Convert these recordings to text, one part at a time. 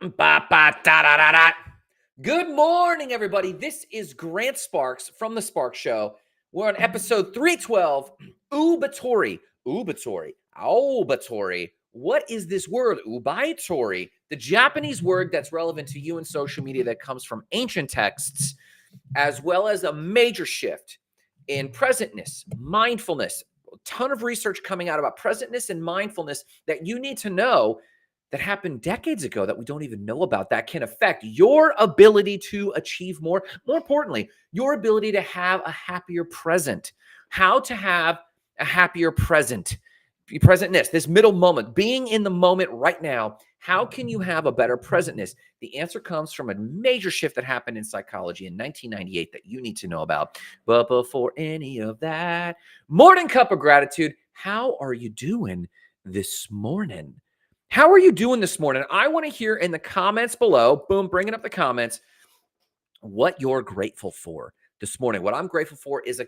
Ba-ba-da-da-da-da. Good morning, everybody. This is Grant Sparks from The Spark Show. We're on episode 312, Oubaitori. Oubaitori. What is this word, Oubaitori? The Japanese word that's relevant to you in social media that comes from ancient texts, as well as a major shift in presentness, mindfulness. A ton of research coming out about presentness and mindfulness that you need to know that happened decades ago that we don't even know about that can affect your ability to achieve more. More importantly, your ability to have a happier present. How to have a happier present. Presentness, this middle moment, being in the moment right now. How can you have a better presentness? The answer comes from a major shift that happened in psychology in 1998 that you need to know about. But before any of that, morning cup of gratitude. How are you doing this morning? How are you doing this morning? I want to hear in the comments below, boom, bringing up the comments, what you're grateful for this morning. What I'm grateful for is a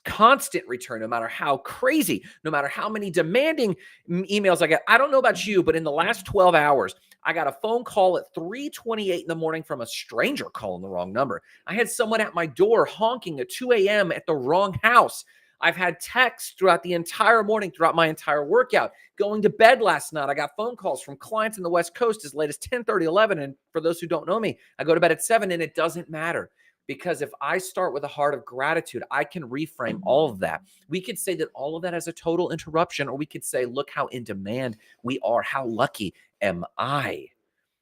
constant return, no matter how crazy, no matter how many demanding emails I get. I don't know about you, but in the last 12 hours, I got a phone call at 3:28 in the morning from a stranger calling the wrong number. I had someone at my door honking at 2 a.m. at the wrong house. I've had texts throughout the entire morning, throughout my entire workout. Going to bed last night, I got phone calls from clients in the West Coast as late as 10:30, 11. And for those who don't know me, I go to bed at 7, and it doesn't matter. Because if I start with a heart of gratitude, I can reframe all of that. We could say that all of that is a total interruption, or we could say, look how in demand we are. How lucky am I?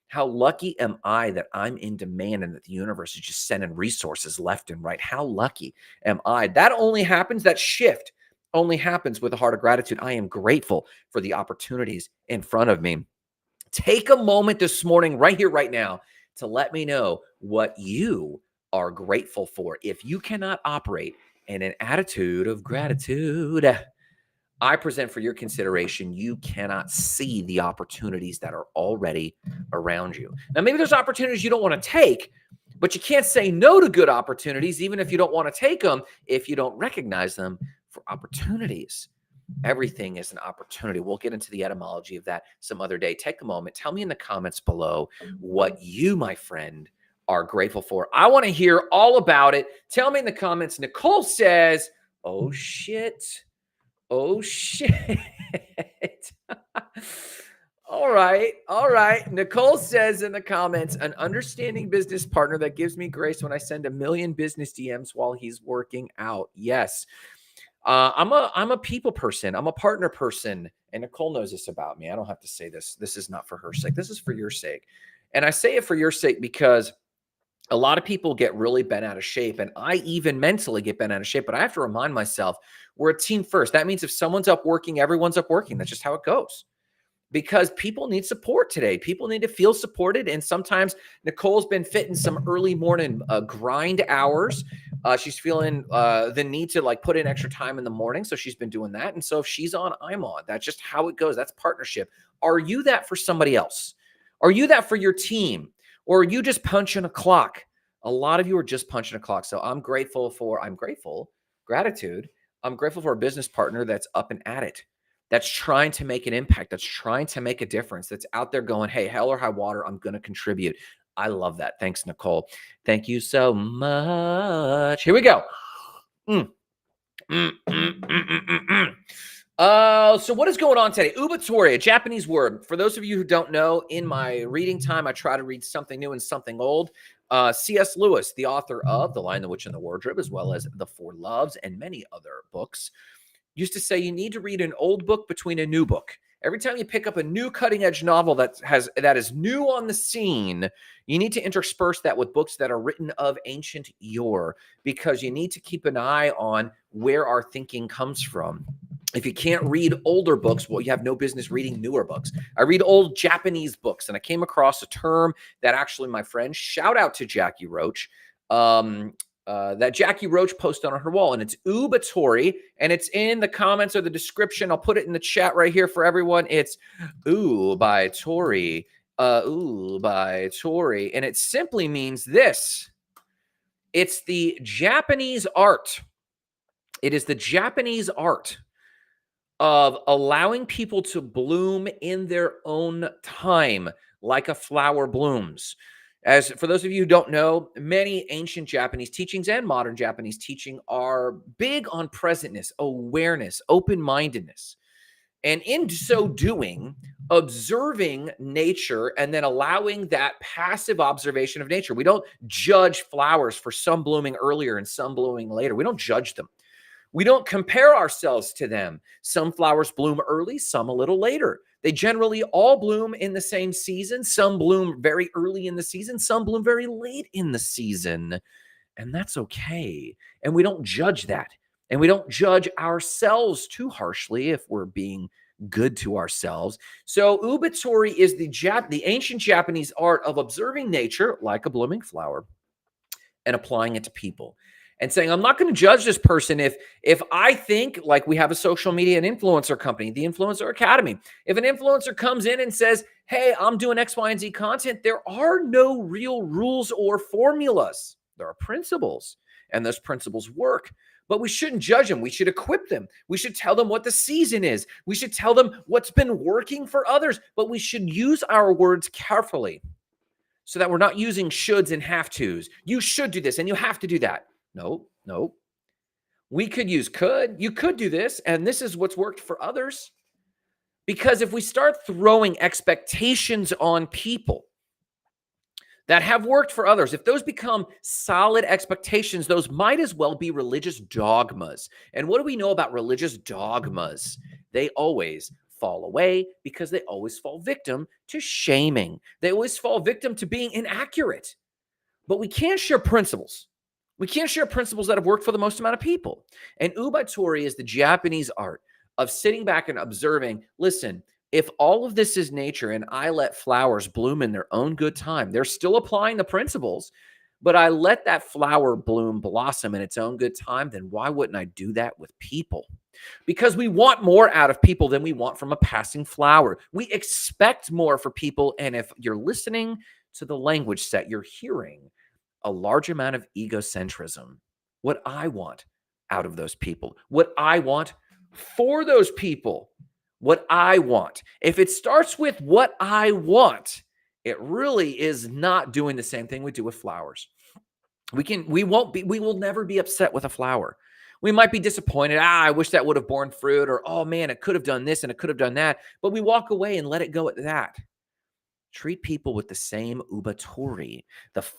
How lucky am I that I'm in demand and that the universe is just sending resources left and right? How lucky am I? That only happens, that shift only happens with a heart of gratitude. I am grateful for the opportunities in front of me. Take a moment this morning, right here, right now, to let me know what you are grateful for. If you cannot operate in an attitude of gratitude, I present for your consideration, you cannot see the opportunities that are already around you. Now, maybe there's opportunities you don't want to take, but you can't say no to good opportunities, even if you don't want to take them, if you don't recognize them for opportunities. Everything is an opportunity. We'll get into the etymology of that some other day. Take a moment. Tell me in the comments below what you, my friend, are grateful for. I want to hear all about it. Tell me in the comments. Nicole says, oh, shit. Oh, shit. All right. Nicole says in the comments, an understanding business partner that gives me grace when I send a million business DMs while he's working out. Yes. I'm a people person. I'm a partner person. And Nicole knows this about me. I don't have to say this. This is not for her sake. This is for your sake. And I say it for your sake because a lot of people get really bent out of shape, and I even mentally get bent out of shape, but I have to remind myself we're a team first. That means if someone's up working, everyone's up working. That's just how it goes. Because people need support today. People need to feel supported. And sometimes Nicole's been fitting some early morning grind hours. She's feeling the need to like put in extra time in the morning. So she's been doing that. And so if she's on, I'm on. That's just how it goes. That's partnership. Are you that for somebody else? Are you that for your team? Or are you just punching a clock? A lot of you are just punching a clock. So I'm grateful, gratitude. I'm grateful for a business partner that's up and at it, that's trying to make an impact, that's trying to make a difference, that's out there going, hey, hell or high water, I'm going to contribute. I love that. Thanks, Nicole. Thank you so much. Here we go. So what is going on today? Oubaitori, a Japanese word. For those of you who don't know, in my reading time, I try to read something new and something old. C.S. Lewis, the author of The Lion, the Witch, and the Wardrobe, as well as The Four Loves and many other books, used to say you need to read an old book between a new book. Every time you pick up a new cutting-edge novel that is new on the scene, you need to intersperse that with books that are written of ancient yore, because you need to keep an eye on where our thinking comes from. If you can't read older books, well, you have no business reading newer books. I read old Japanese books, and I came across a term that actually my friend, shout out to Jackie Roach, that Jackie Roach posted on her wall, and it's Oubaitori, and it's in the comments or the description. I'll put it in the chat right here for everyone. It's Oubaitori, Oubaitori, and it simply means this. It's the Japanese art. It is the Japanese art of allowing people to bloom in their own time, like a flower blooms. As for those of you who don't know, many ancient Japanese teachings and modern Japanese teaching are big on presentness, awareness, open-mindedness. And in so doing, observing nature and then allowing that passive observation of nature. We don't judge flowers for some blooming earlier and some blooming later. We don't judge them. We don't compare ourselves to them. Some flowers bloom early, some a little later. They generally all bloom in the same season. Some bloom very early in the season, some bloom very late in the season. And that's okay. And we don't judge that. And we don't judge ourselves too harshly if we're being good to ourselves. So Oubaitori is the ancient Japanese art of observing nature like a blooming flower and applying it to people. And saying, I'm not going to judge this person if I think, like we have a social media and influencer company, the Influencer Academy. If an influencer comes in and says, hey, I'm doing X, Y, and Z content, there are no real rules or formulas. There are principles, and those principles work. But we shouldn't judge them. We should equip them. We should tell them what the season is. We should tell them what's been working for others. But we should use our words carefully so that we're not using shoulds and have-tos. You should do this, and you have to do that. No. We could use could. You could do this, and this is what's worked for others. Because if we start throwing expectations on people that have worked for others, if those become solid expectations, those might as well be religious dogmas. And what do we know about religious dogmas? They always fall away because they always fall victim to shaming. They always fall victim to being inaccurate. But we can't share principles. We can't share principles that have worked for the most amount of people. And Oubaitori is the Japanese art of sitting back and observing, listen, if all of this is nature and I let flowers bloom in their own good time, they're still applying the principles, but I let that flower bloom, blossom in its own good time, then why wouldn't I do that with people? Because we want more out of people than we want from a passing flower. We expect more for people. And if you're listening to the language set, you're hearing a large amount of egocentrism. What I want out of those people, what I want for those people, what I want. If it starts with what I want, it really is not doing the same thing we do with flowers. We will never be upset with a flower. We might be disappointed. I wish that would have borne fruit, or, oh man, it could have done this and it could have done that. But we walk away and let it go at that. Treat people with the same Oubaitori,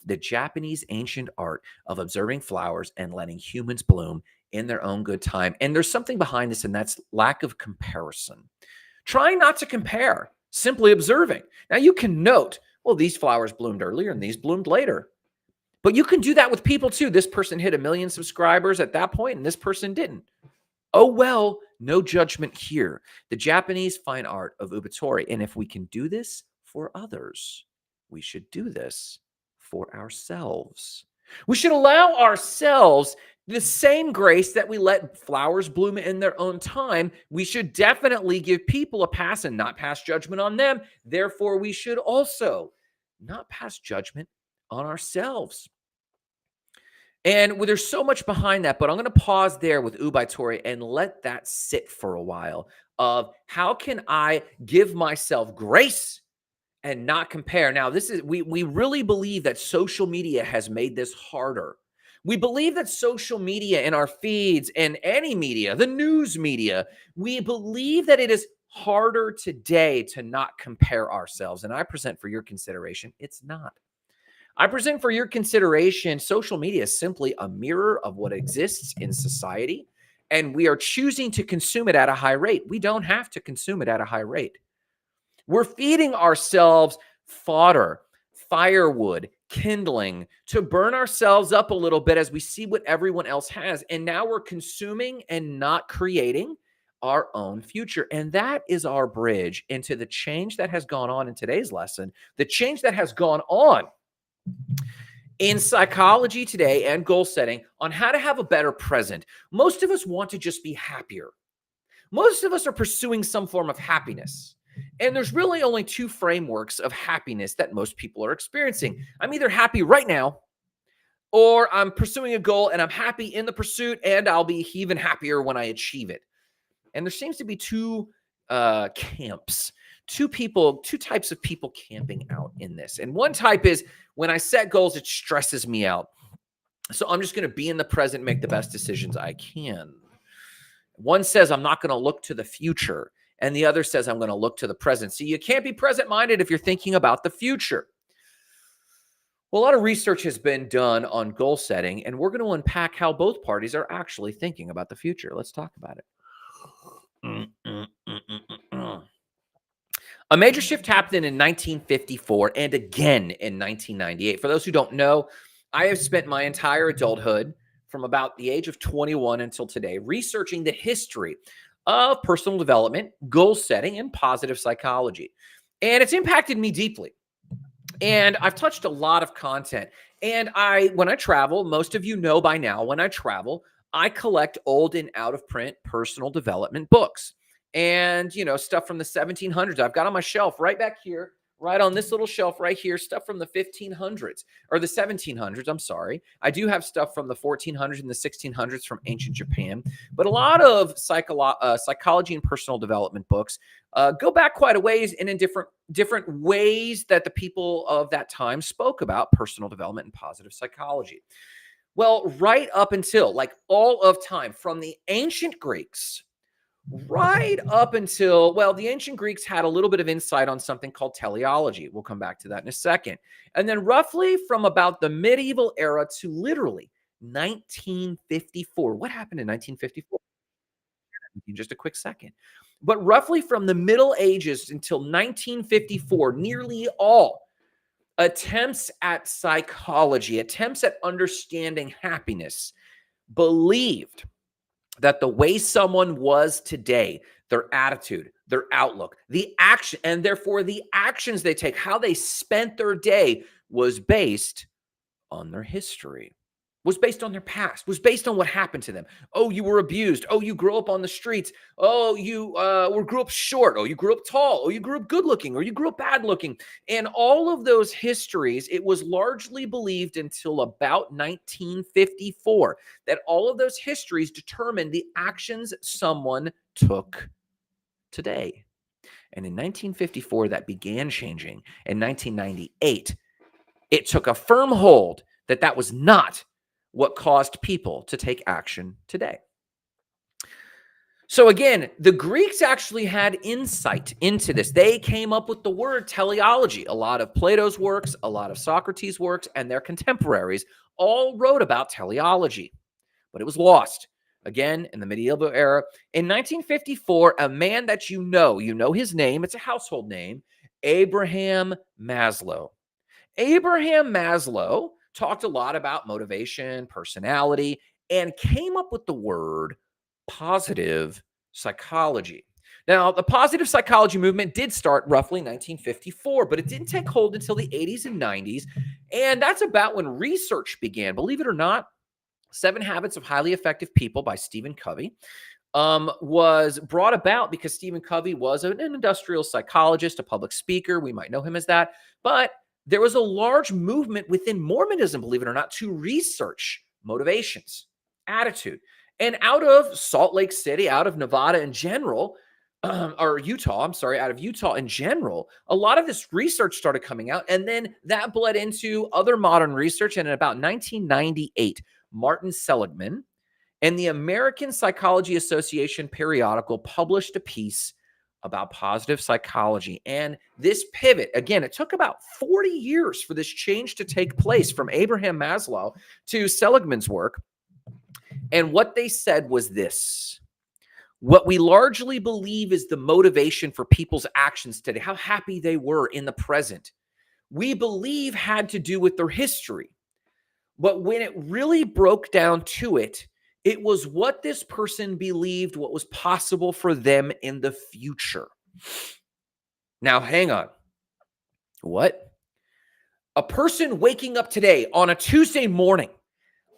the Japanese ancient art of observing flowers and letting humans bloom in their own good time. And there's something behind this, and that's lack of comparison. Trying not to compare, simply observing. Now, you can note, well, these flowers bloomed earlier and these bloomed later. But you can do that with people too. This person hit 1 million subscribers at that point, and this person didn't. Oh, well, no judgment here. The Japanese fine art of Oubaitori. And if we can do this for others, we should do this for ourselves. We should allow ourselves the same grace that we let flowers bloom in their own time. We should definitely give people a pass and not pass judgment on them. Therefore, we should also not pass judgment on ourselves. And there's so much behind that, but I'm going to pause there with Oubaitori and let that sit for a while of how can I give myself grace and not compare. Now, this is we really believe that social media has made this harder. We believe that social media in our feeds and any media, the news media, we believe that it is harder today to not compare ourselves. And I present for your consideration, it's not. I present for your consideration, social media is simply a mirror of what exists in society, and we are choosing to consume it at a high rate. We don't have to consume it at a high rate. We're feeding ourselves fodder, firewood, kindling to burn ourselves up a little bit as we see what everyone else has. And now we're consuming and not creating our own future. And that is our bridge into the change that has gone on in today's lesson, the change that has gone on in psychology today and goal setting on how to have a better present. Most of us want to just be happier. Most of us are pursuing some form of happiness. And there's really only 2 frameworks of happiness that most people are experiencing. I'm either happy right now, or I'm pursuing a goal and I'm happy in the pursuit, and I'll be even happier when I achieve it. And there seems to be 2 camps, two types of people camping out in this. And one type is when I set goals, it stresses me out. So I'm just going to be in the present, make the best decisions I can. One says I'm not going to look to the future, and the other says I'm going to look to the present. So you can't be present-minded if you're thinking about the future. Well, a lot of research has been done on goal setting, and we're going to unpack how both parties are actually thinking about the future. Let's talk about it. A major shift happened in 1954 and again in 1998. For those who don't know, I have spent my entire adulthood from about the age of 21 until today researching the history of personal development, goal setting, and positive psychology. And it's impacted me deeply. And I've touched a lot of content. And when I travel, most of you know by now, when I travel, I collect old and out of print personal development books. And, stuff from the 1700s. I've got on my shelf right back here, right on this little shelf right here, stuff from the 1500s or the 1700s. I'm sorry. I do have stuff from the 1400s and the 1600s from ancient Japan. But a lot of psychology and personal development books go back quite a ways and in different ways that the people of that time spoke about personal development and positive psychology. Well, right up until all of time, from the ancient Greeks right up until, the ancient Greeks had a little bit of insight on something called teleology. We'll come back to that in a second. And then roughly from about the medieval era to literally 1954. What happened in 1954? In just a quick second. But roughly from the Middle Ages until 1954, nearly all attempts at psychology, attempts at understanding happiness, believed that the way someone was today, their attitude, their outlook, the action, and therefore the actions they take, how they spent their day was based on their history, was based on their past, was based on what happened to them. Oh, you were abused. Oh, you grew up on the streets. Oh, you grew up short. Oh, you grew up tall. Oh, you grew up good looking, or you grew up bad looking. And all of those histories, it was largely believed until about 1954 that all of those histories determined the actions someone took today. And in 1954, that began changing. In 1998, it took a firm hold that was not what caused people to take action today. So again, the Greeks actually had insight into this. They came up with the word teleology. A lot of Plato's works, a lot of Socrates' works, and their contemporaries all wrote about teleology, but it was lost. Again, in the medieval era. In 1954, a man that you know his name, it's a household name, Abraham Maslow. Abraham Maslow talked a lot about motivation, personality, and came up with the word positive psychology. Now, the positive psychology movement did start roughly 1954, but it didn't take hold until the 80s and 90s. And that's about when research began. Believe it or not, 7 Habits of Highly Effective People by Stephen Covey was brought about because Stephen Covey was an industrial psychologist, a public speaker. We might know him as that. But there was a large movement within Mormonism, believe it or not, to research motivations, attitude. And out of Salt Lake City, out of Nevada in general, or Utah, out of Utah in general, a lot of this research started coming out. And then that bled into other modern research. And in about 1998, Martin Seligman and the American Psychology Association periodical published a piece about positive psychology. And this pivot, again, it took about 40 years for this change to take place from Abraham Maslow to Seligman's work. And what they said was this: what we largely believe is the motivation for people's actions today, how happy they were in the present, we believe had to do with their history. But when it really broke down to it, it was what this person believed, what was possible for them in the future. Now, hang on. What? A person waking up today on a Tuesday morning,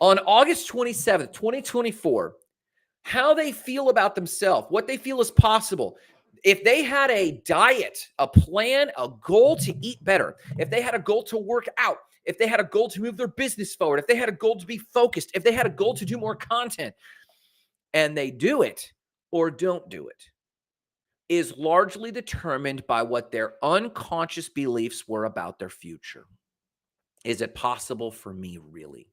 on August 27th, 2024, how they feel about themselves, what they feel is possible. If they had a diet, a plan, a goal to eat better, if they had a goal to work out, if they had a goal to move their business forward, if they had a goal to be focused, if they had a goal to do more content, and they do it or don't do it, is largely determined by what their unconscious beliefs were about their future. Is it possible for me, really?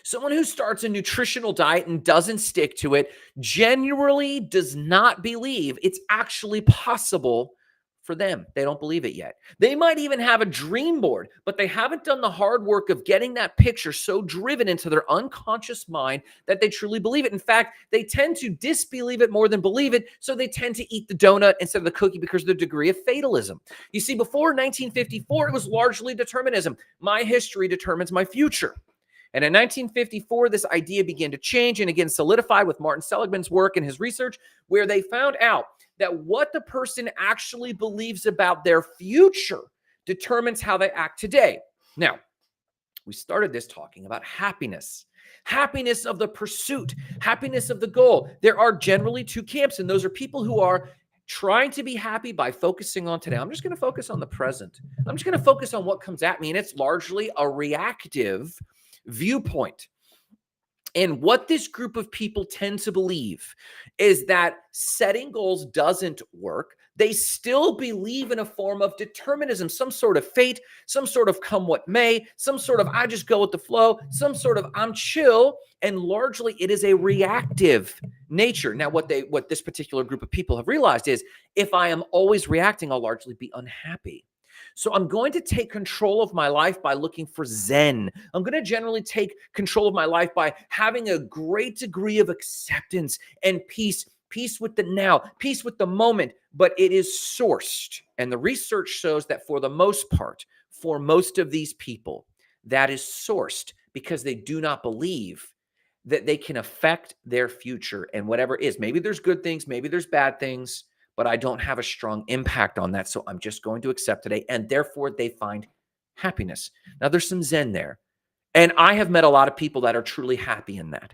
Someone who starts a nutritional diet and doesn't stick to it generally does not believe it's actually possible for them. They don't believe it yet. They might even have a dream board, but they haven't done the hard work of getting that picture so driven into their unconscious mind that they truly believe it. In fact, they tend to disbelieve it more than believe it, so they tend to eat the donut instead of the cookie because of the degree of fatalism. You see, before 1954, it was largely determinism. My history determines my future. And in 1954, this idea began to change and again solidified with Martin Seligman's work and his research, where they found out that what the person actually believes about their future determines how they act today. Now, we started this talking about happiness. Happiness of the pursuit, happiness of the goal. There are generally two camps, and those are people who are trying to be happy by focusing on today. I'm just going to focus on the present. I'm just going to focus on what comes at me, and it's largely a reactive viewpoint. And what this group of people tend to believe is that setting goals doesn't work. They still believe in a form of determinism, some sort of fate, some sort of come what may, some sort of I just go with the flow, some sort of I'm chill, and largely it is a reactive nature. Now, what this particular group of people have realized is if I am always reacting, I'll largely be unhappy. So I'm going to take control of my life by looking for Zen. I'm going to generally take control of my life by having a great degree of acceptance and peace with the now, peace with the moment, but it is sourced. And the research shows that for the most part, for most of these people, that is sourced because they do not believe that they can affect their future and whatever is. Maybe there's good things, maybe there's bad things, but I don't have a strong impact on that. So I'm just going to accept today. And therefore they find happiness. Now there's some Zen there. And I have met a lot of people that are truly happy in that,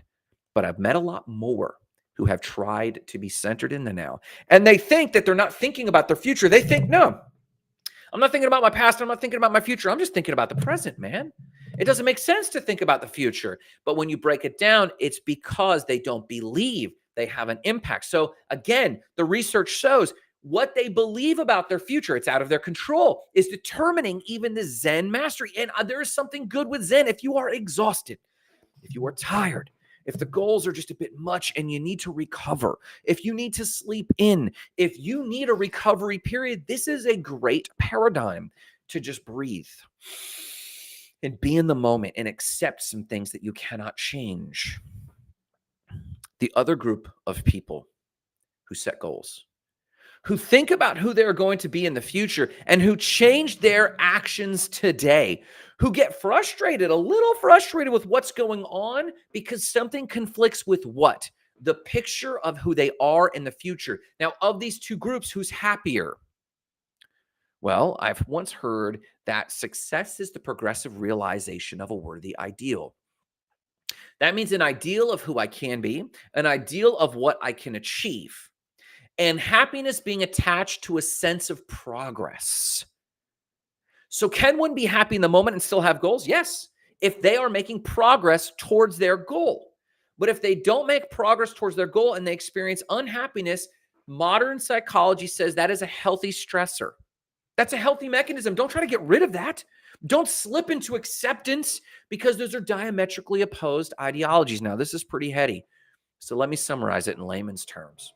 but I've met a lot more who have tried to be centered in the now. And they think that they're not thinking about their future. They think, no, I'm not thinking about my past. I'm not thinking about my future. I'm just thinking about the present, man. It doesn't make sense to think about the future. But when you break it down, it's because they don't believe they have an impact. So again, the research shows what they believe about their future, it's out of their control, is determining even the Zen mastery. And there is something good with Zen. If you are exhausted, if you are tired, if the goals are just a bit much and you need to recover, if you need to sleep in, if you need a recovery period, this is a great paradigm to just breathe and be in the moment and accept some things that you cannot change. The other group of people who set goals, who think about who they're going to be in the future and who change their actions today, who get frustrated, a little frustrated with what's going on because something conflicts with what? The picture of who they are in the future. Now, of these two groups, who's happier? Well, I've once heard that success is the progressive realization of a worthy ideal. That means an ideal of who I can be, an ideal of what I can achieve, and happiness being attached to a sense of progress. So can one be happy in the moment and still have goals? Yes, if they are making progress towards their goal. But if they don't make progress towards their goal and they experience unhappiness, modern psychology says that is a healthy stressor. That's a healthy mechanism. Don't try to get rid of that. Don't slip into acceptance because those are diametrically opposed ideologies. Now, this is pretty heady. So let me summarize it in layman's terms.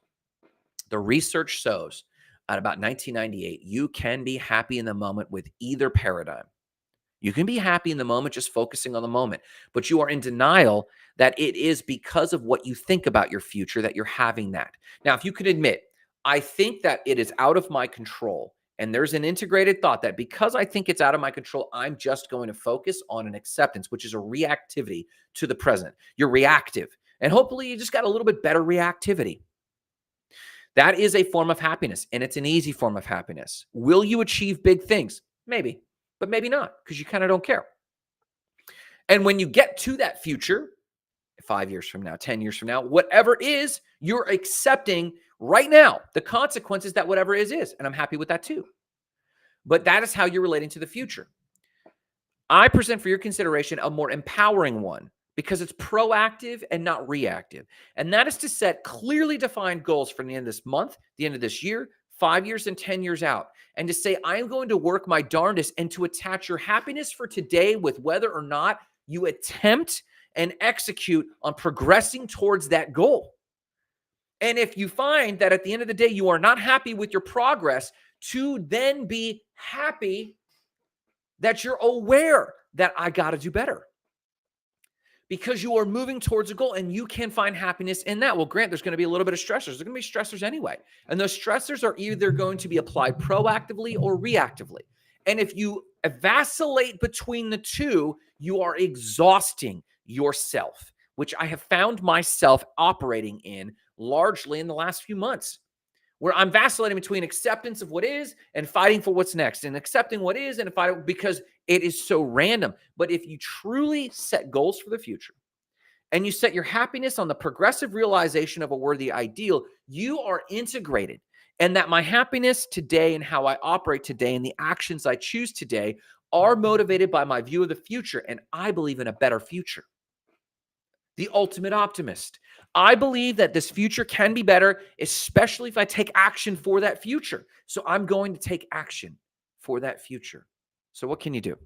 The research shows at about 1998, you can be happy in the moment with either paradigm. You can be happy in the moment, just focusing on the moment, but you are in denial that it is because of what you think about your future that you're having that. Now, if you could admit, I think that it is out of my control, and there's an integrated thought that because I think it's out of my control, I'm just going to focus on an acceptance, which is a reactivity to the present. You're reactive, and hopefully you just got a little bit better reactivity. That is a form of happiness, and it's an easy form of happiness. Will you achieve big things? Maybe, but maybe not, because you kind of don't care. And when you get to that future, 5 years from now, 10 years from now, whatever it is, you're accepting right now the consequences that whatever it is. And I'm happy with that too. But that is how you're relating to the future. I present for your consideration a more empowering one because it's proactive and not reactive. And that is to set clearly defined goals for the end of this month, the end of this year, 5 years and 10 years out, and to say, I am going to work my darndest, and to attach your happiness for today with whether or not you attempt and execute on progressing towards that goal. And if you find that at the end of the day, you are not happy with your progress, to then be happy that you're aware that I got to do better, because you are moving towards a goal and you can find happiness in that. Well, Grant, there's going to be a little bit of stressors. There's going to be stressors anyway. And those stressors are either going to be applied proactively or reactively. And if you vacillate between the two, you are exhausting yourself, which I have found myself operating in largely in the last few months, where I'm vacillating between acceptance of what is and fighting for what's next, and accepting what is and fighting, because it is so random. But if you truly set goals for the future and you set your happiness on the progressive realization of a worthy ideal, you are integrated. And that my happiness today and how I operate today and the actions I choose today are motivated by my view of the future. And I believe in a better future. The ultimate optimist. I believe that this future can be better, especially if I take action for that future. So I'm going to take action for that future. So what can you do?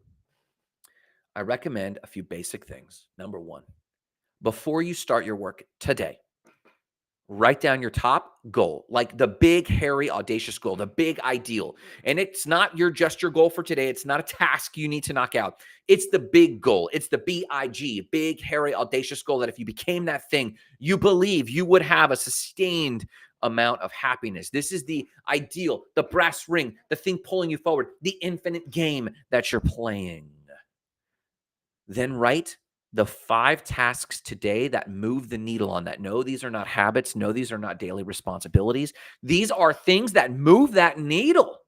I recommend a few basic things. Number one, before you start your work today, write down your top goal, like the big, hairy, audacious goal, the big ideal. And it's not just your goal for today. It's not a task you need to knock out. It's the big goal. It's the BIG, big, hairy, audacious goal that if you became that thing, you believe you would have a sustained amount of happiness. This is the ideal, the brass ring, the thing pulling you forward, the infinite game that you're playing. Then write the 5 tasks today that move the needle on that. No, these are not habits. No, these are not daily responsibilities. These are things that move that needle.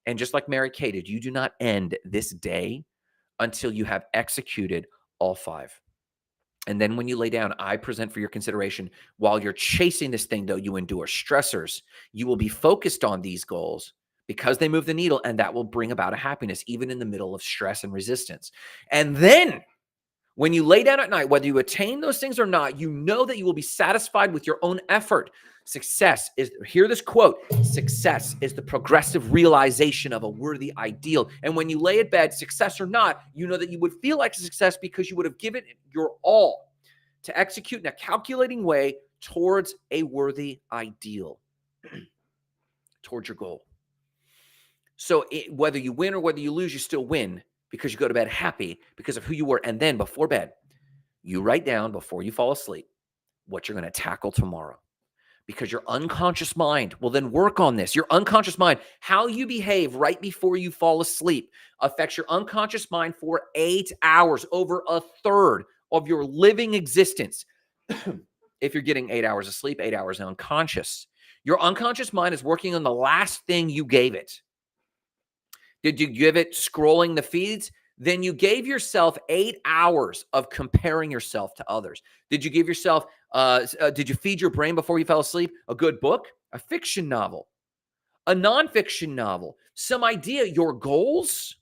And just like Mary Kay did, you do not end this day until you have executed all 5. And then when you lay down, I present for your consideration, while you're chasing this thing, though you endure stressors, you will be focused on these goals because they move the needle, and that will bring about a happiness even in the middle of stress and resistance. And then when you lay down at night, whether you attain those things or not, you know that you will be satisfied with your own effort. Success is, hear this quote, success is the progressive realization of a worthy ideal. And when you lay in bed, success or not, you know that you would feel like a success because you would have given your all to execute in a calculating way towards a worthy ideal, towards your goal. So whether you win or whether you lose, you still win, because you go to bed happy because of who you were. And then before bed, you write down before you fall asleep what you're going to tackle tomorrow, because your unconscious mind will then work on this. Your unconscious mind, how you behave right before you fall asleep, affects your unconscious mind for 8 hours, over a third of your living existence. If you're getting 8 hours of sleep, 8 hours unconscious, your unconscious mind is working on the last thing you gave it. Did you give it scrolling the feeds? Then you gave yourself 8 hours of comparing yourself to others. Did you give yourself, did you feed your brain before you fell asleep a good book, a fiction novel, a nonfiction novel, some idea, your goals?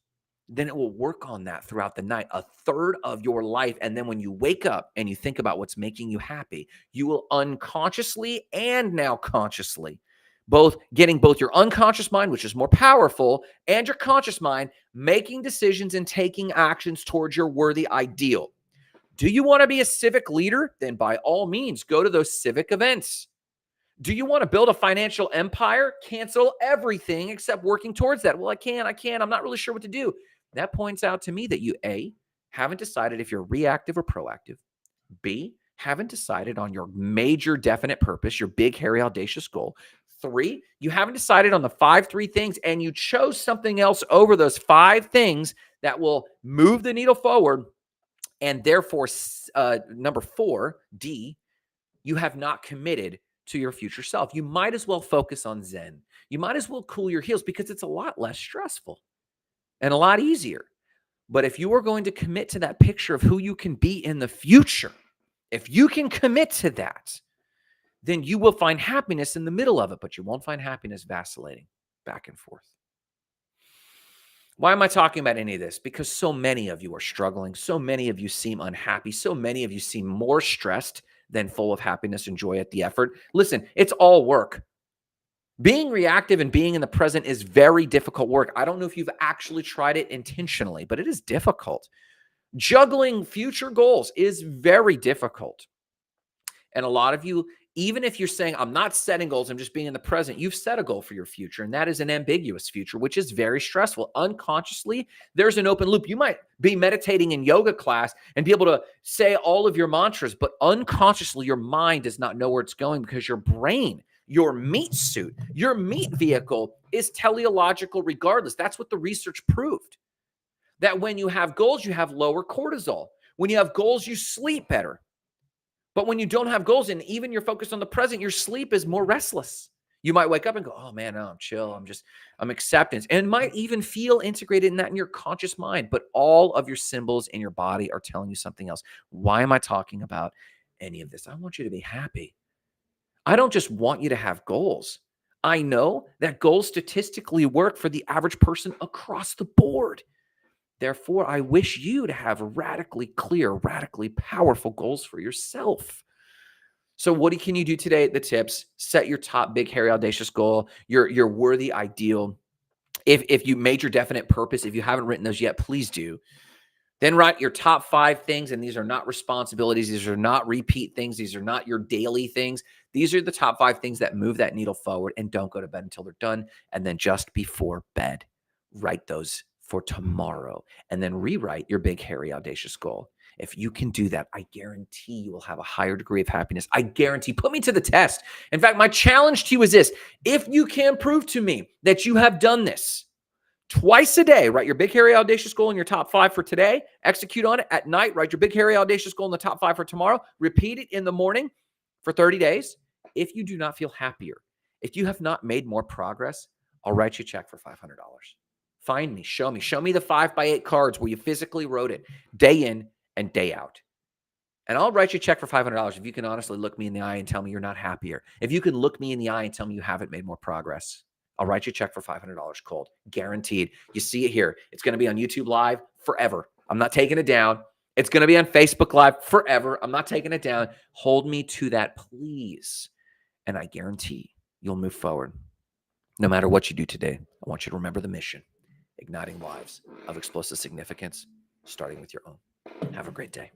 Then it will work on that throughout the night, a third of your life. And then when you wake up and you think about what's making you happy, you will unconsciously and now consciously getting both your unconscious mind, which is more powerful, and your conscious mind, making decisions and taking actions towards your worthy ideal. Do you want to be a civic leader? Then by all means, go to those civic events. Do you want to build a financial empire? Cancel everything except working towards that. Well, I can't. I'm not really sure what to do. That points out to me that you, A, haven't decided if you're reactive or proactive. B, haven't decided on your major definite purpose, your big, hairy, audacious goal. 3, you haven't decided on the 3 things, and you chose something else over those 5 things that will move the needle forward. And therefore, number 4, D, you have not committed to your future self. You might as well focus on Zen. You might as well cool your heels, because it's a lot less stressful and a lot easier. But if you are going to commit to that picture of who you can be in the future, if you can commit to that, then you will find happiness in the middle of it, but you won't find happiness vacillating back and forth. Why am I talking about any of this? Because so many of you are struggling. So many of you seem unhappy. So many of you seem more stressed than full of happiness and joy at the effort. Listen, it's all work. Being reactive and being in the present is very difficult work. I don't know if you've actually tried it intentionally, but it is difficult. Juggling future goals is very difficult. And a lot of you, even if you're saying, I'm not setting goals, I'm just being in the present, you've set a goal for your future. And that is an ambiguous future, which is very stressful. Unconsciously, there's an open loop. You might be meditating in yoga class and be able to say all of your mantras, but unconsciously, your mind does not know where it's going because your brain, your meat suit, your meat vehicle is teleological regardless. That's what the research proved. That when you have goals, you have lower cortisol. When you have goals, you sleep better. But when you don't have goals and even you're focused on the present, your sleep is more restless. You might wake up and go, oh man, no, I'm chill. I'm acceptance. And might even feel integrated in that in your conscious mind. But all of your symbols in your body are telling you something else. Why am I talking about any of this? I want you to be happy. I don't just want you to have goals. I know that goals statistically work for the average person across the board. Therefore, I wish you to have radically clear, radically powerful goals for yourself. So what can you do today? The tips: set your top big, hairy, audacious goal, your worthy ideal. If you made your definite purpose, if you haven't written those yet, please do. Then write your top 5 things, and these are not responsibilities. These are not repeat things. These are not your daily things. These are the top 5 things that move that needle forward, and don't go to bed until they're done. And then just before bed, write those for tomorrow, and then rewrite your big, hairy, audacious goal. If you can do that, I guarantee you will have a higher degree of happiness. I guarantee. Put me to the test. In fact, my challenge to you is this: if you can prove to me that you have done this twice a day, write your big, hairy, audacious goal in your top 5 for today, execute on it at night, write your big, hairy, audacious goal in the top 5 for tomorrow, repeat it in the morning for 30 days. If you do not feel happier, if you have not made more progress, I'll write you a check for $500. Find me, show me the 5x8 cards where you physically wrote it day in and day out. And I'll write you a check for $500 if you can honestly look me in the eye and tell me you're not happier. If you can look me in the eye and tell me you haven't made more progress, I'll write you a check for $500 cold, guaranteed. You see it here. It's going to be on YouTube Live forever. I'm not taking it down. It's going to be on Facebook Live forever. I'm not taking it down. Hold me to that, please. And I guarantee you'll move forward. No matter what you do today, I want you to remember the mission: igniting lives of explosive significance, starting with your own. Have a great day.